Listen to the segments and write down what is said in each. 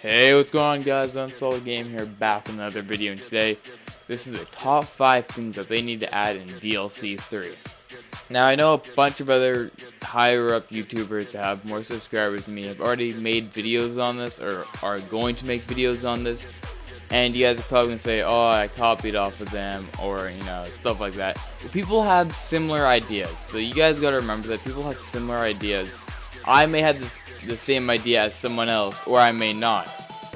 Hey, what's going on, guys? UninstallTheGame here, back with another video, and today this is the top 5 things that they need to add in DLC 3. Now, I know a bunch of other higher up YouTubers that have more subscribers than me have already made videos on this, or are going to make videos on this, and you guys are probably going to say, oh, I copied off of them, or, stuff like that. But people have similar ideas, so you guys got to remember that people have similar ideas. I may have the same idea as someone else, or I may not.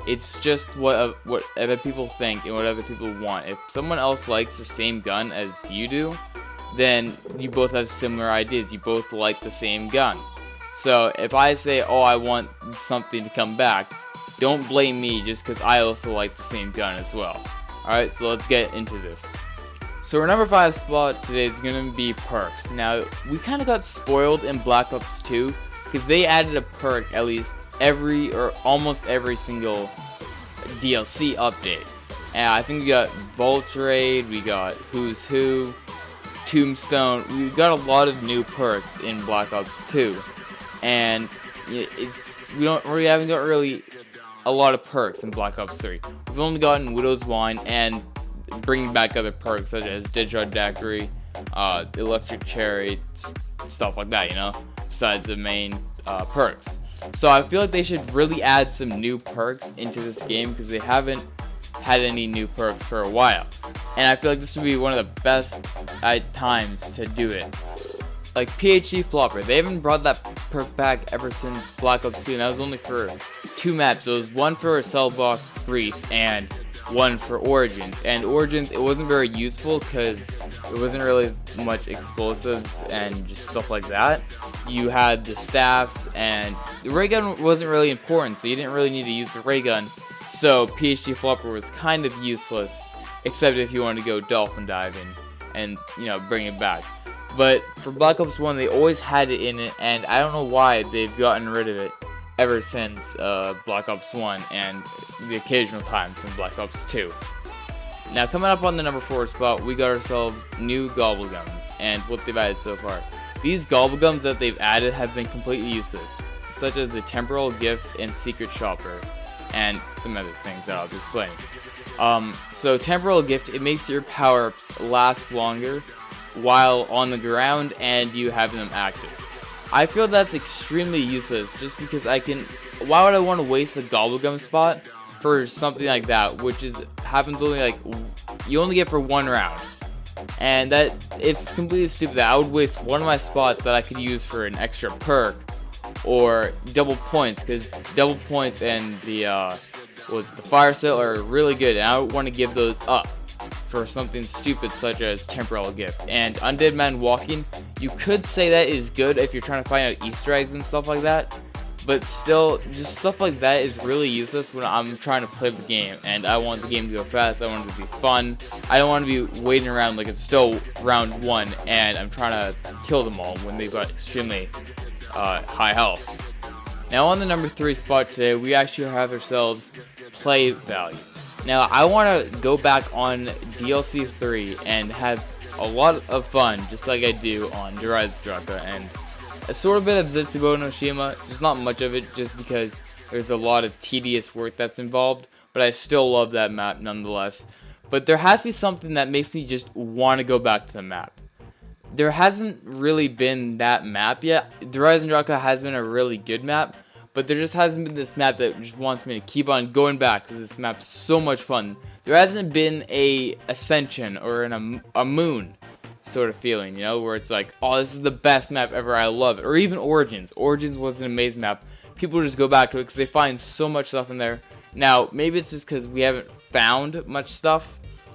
It's just what other people think and what other people want. If someone else likes the same gun as you do, then you both have similar ideas. You both like the same gun. So if I say, oh, I want something to come back, don't blame me just because I also like the same gun as well. Alright, so let's get into this. So our number 5 spot today is going to be perks. Now, we kind of got spoiled in Black Ops 2 because they added a perk at least every or almost every single DLC update. And I think we got Vault Raid, we got Who's Who, Tombstone. We got a lot of new perks in Black Ops 2, and we haven't got really a lot of perks in Black Ops 3. We've only gotten Widow's Wine and bringing back other perks such as Deadshot Daiquiri, Electric Cherry, stuff like that, besides the main perks. So I feel like they should really add some new perks into this game because they haven't had any new perks for a while. And I feel like this would be one of the best times to do it. Like PhD Flopper, they haven't brought that perk back ever since Black Ops 2, and that was only for 2 maps. It was one for Cell Block Brief and one for Origins. And Origins, it wasn't very useful because there wasn't really much explosives and just stuff like that. You had the staffs, and the ray gun wasn't really important, so you didn't really need to use the ray gun. So PhD Flopper was kind of useless, except if you wanted to go dolphin diving and bring it back. But for Black Ops 1, they always had it in it, and I don't know why they've gotten rid of it ever since Black Ops 1 and the occasional time from Black Ops 2. Now, coming up on the number 4 spot, we got ourselves new Gobblegums and what they've added so far. These Gobblegums that they've added have been completely useless, such as the Temporal Gift and Secret Shopper, and some other things that I'll be explaining. So Temporal Gift, it makes your power-ups last longer while on the ground and you have them active. I feel that's extremely useless just because why would I want to waste a Gobblegum spot for something like that, which happens only you only get for 1 round. And it's completely stupid that I would waste one of my spots that I could use for an extra perk or double points, because double points and the fire sale are really good, and I would want to give those up for something stupid such as Temporal Gift. And Undead Man Walking, you could say that is good if you're trying to find out Easter eggs and stuff like that, but still, just stuff like that is really useless when I'm trying to play the game and I want the game to go fast. I want it to be fun. I don't want to be waiting around like it's still round 1 and I'm trying to kill them all when they've got extremely high health. Now on the number 3 spot today, we actually have ourselves play value. Now I want to go back on DLC 3 and have a lot of fun, just like I do on Draka and a sort of bit of Zetsubo no Shima, just not much of it just because there's a lot of tedious work that's involved, but I still love that map nonetheless. But there has to be something that makes me just want to go back to the map. There hasn't really been that map yet. Draka has been a really good map, but there just hasn't been this map that just wants me to keep on going back because this map's so much fun. There hasn't been a Ascension or a Moon sort of feeling, where it's like, oh, this is the best map ever, I love it. Or even Origins. Origins was an amazing map. People just go back to it because they find so much stuff in there. Now, maybe it's just because we haven't found much stuff,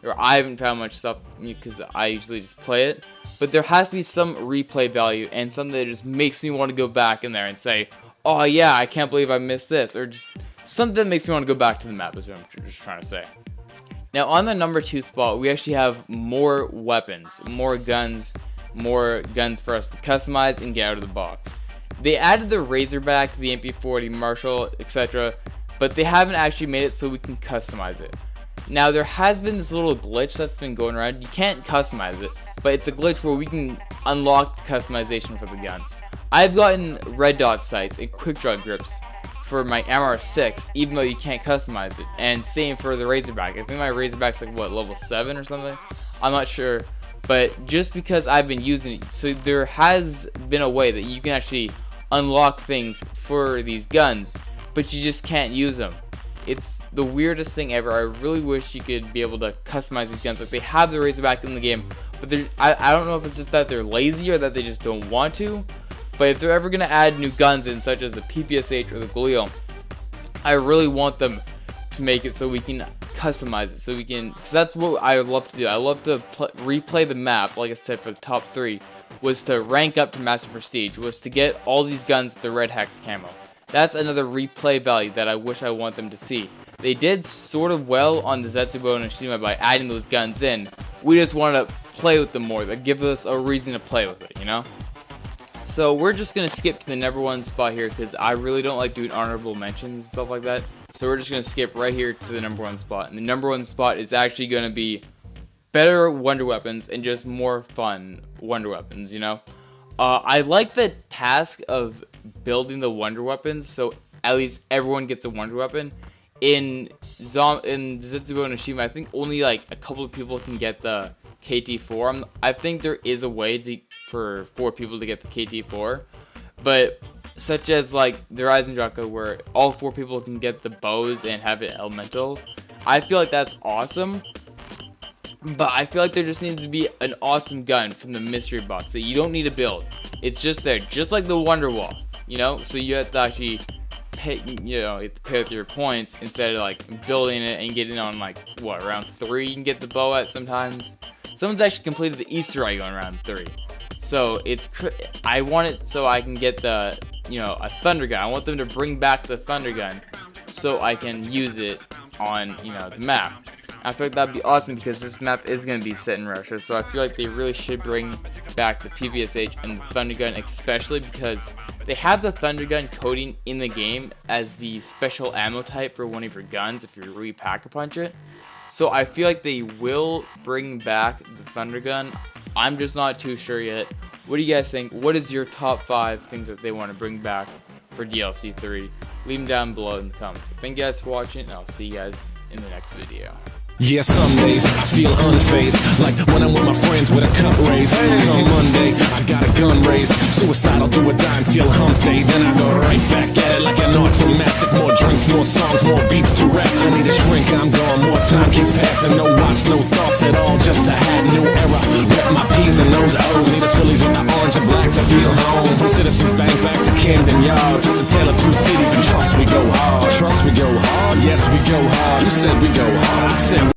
or I haven't found much stuff because I usually just play it. But there has to be some replay value and something that just makes me want to go back in there and say, oh yeah, I can't believe I missed this, or just something that makes me want to go back to the map is what I'm just trying to say. Now on the number 2 spot, we actually have more weapons, more guns for us to customize and get out of the box. They added the Razorback, the MP40, Marshall, etc., but they haven't actually made it so we can customize it. Now there has been this little glitch that's been going around. You can't customize it, but it's a glitch where we can unlock the customization for the guns. I've gotten red dot sights and quick draw grips for my MR6, even though you can't customize it. And same for the Razorback. I think my Razorback's like what, level 7 or something? I'm not sure. But just because I've been using it, so there has been a way that you can actually unlock things for these guns, but you just can't use them. It's the weirdest thing ever. I really wish you could be able to customize these guns. Like, they have the Razorback in the game, but I don't know if it's just that they're lazy or that they just don't want to. But if they're ever going to add new guns in, such as the PPSH or the Galil, I really want them to make it so we can customize it, so we can, because that's what I would love to do. I love to replay the map, like I said, for the top 3, was to rank up to Master Prestige, was to get all these guns with the red hex camo. That's another replay value that I wish I want them to see. They did sort of well on the Zetsubo and Oshima by adding those guns in. We just want to play with them more. That gives us a reason to play with it, you know? So we're just going to skip to the #1 spot here, because I really don't like doing honorable mentions and stuff like that. So we're just going to skip right here to the #1 spot. And the #1 spot is actually going to be better wonder weapons and just more fun wonder weapons, you know? I like the task of building the wonder weapons, so at least everyone gets a wonder weapon. In Zetsubo and Oshima, I think only like a couple of people can get the KT4. I think there is a way for 4 people to get the KT4, but such as like the Rising Jaka, where all 4 people can get the bows and have it elemental, I feel like that's awesome. But I feel like there just needs to be an awesome gun from the mystery box that you don't need to build. It's just there, just like the Wonder Wall, you know? So you have to actually pay, you know, you have to pay with your points instead of like building it and getting on like, what, round 3 you can get the bow at sometimes. Someone's actually completed the Easter egg on round 3. So I want it so I can get the, you know, a thunder gun. I want them to bring back the thunder gun so I can use it on, you know, the map. I feel like that'd be awesome because this map is going to be set in Russia, so I feel like they really should bring back the PPSH and the thunder gun, especially because they have the thunder gun coding in the game as the special ammo type for one of your guns if you re-pack-a-punch it. So I feel like they will bring back the thunder gun. I'm just not too sure yet. What do you guys think? What is your top 5 things that they want to bring back for DLC 3? Leave them down below in the comments. So thank you guys for watching, and I'll see you guys in the next video. Yeah, some days I feel unfazed, like when I'm with my friends with a cup raised. Hey, on Monday, I got a gun raised. Suicidal, do or die until hump day. Then I go right back at it like an automatic. More drinks, more songs, more beats to rap. I need a shrink, I'm gone. More time keeps passing. No watch, no thoughts at all. Just a hat, new era. Rep my P's and those O's. Need the Phillies with the orange and black to feel home. From Citizens Bank back to Camden Yards. It's a tale of 2 cities, and trust we go hard. Trust we go hard. Yes, we go hard. You said we go hard. I said